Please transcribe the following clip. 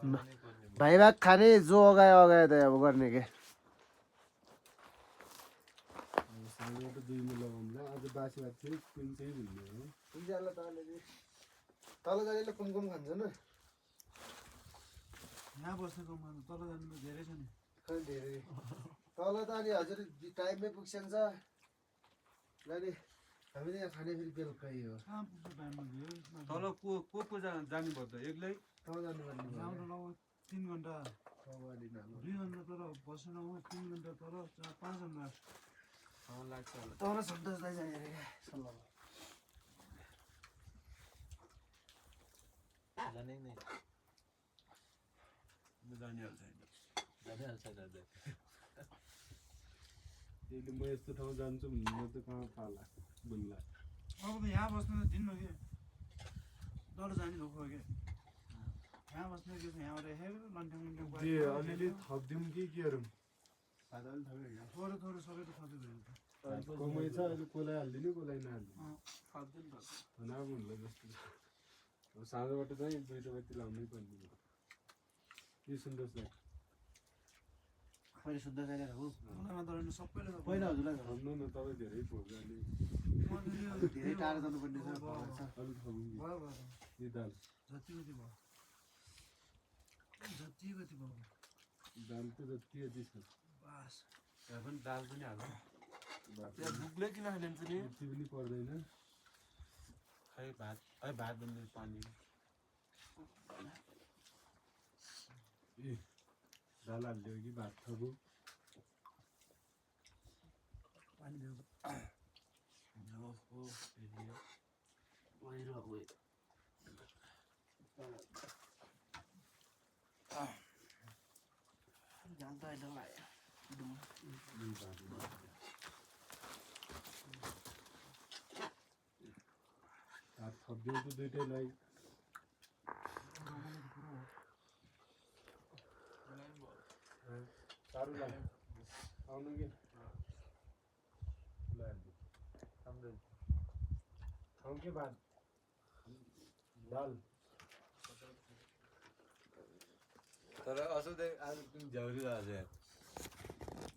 भाइ भाग खाने जो अगायो त अब गर्ने के साँझबाट 2 लगाउँला आज बासी भात फेरि कुन चाहिँ भन्ने हो इन्जाला तल जानेले कुन खान्छ न यहाँ बस्नेको मन तल जानु त धेरै छ नि धेरै तल त अनि हजुर टाइममै पुग्छन् छ अनि हामीले यहाँ खाने फेरि बेलुकै हो कहाँ पुग्छ टाइममा दियो तल को जानु पर्छ एक्लै तल जानुपर्ने जाउँ त 3 घन्टा अगाडि नालो 2 घन्टा तर बसेन 3 घन्टा तर 5 घन्टा लाग्छ होला तल सन्तोषलाई जाने रे सल्लाह जाने नै जानिहाल्छ जानिहाल्छ दाजु त्यसले म यस्तो ठाउँ जान्छु भन्ने म त कहाँ पाला बुल्ला अब त यहाँ बस्नु त दिनमा के तल जाने धोको के यहाँ बस्ने के छ यहाँबाट हेरेर लन्ठ्याङ अलिअलि थपिदिउँ कि के गरौँ थोरै थोरै सबै त थप्दै भयो कमाइ छ अहिले कसलाई हालिदिनु कसलाई नहालिदिनु थप्दैन त भनाएको हुन्ला जस्तो छ अब साँझबाट चाहिँ 2 बजी लाउनै पर्ने के सुन्दर मैले शुद्ध गरेर हो मलाई मात्र होइन सबैले त पहिला हजुरलाई भन्नु न तपाईँ धेरै भोग्यो अलि धेरै टाढो जानुपर्ने छ अलिक थपौँ भयो भयो यो दाल जति कति भयो जति कति भयो दाल त जति यति छ बास त्यहाँ पनि दाल पनि हाल्छ त्यहाँ दुग्लै किन हालिन्छ नि यति पनि पर्दैन खै भात बन्ने पानी ए दाल हाल्यो कि भात थपौँ पानी दियो जान्छ अहिले भात थपिदिउँ त दुइटैलाई साह्रो लाग्यो आउनु कि खाउँ के भात दाल तर असो आज पनि झ्याउरी आज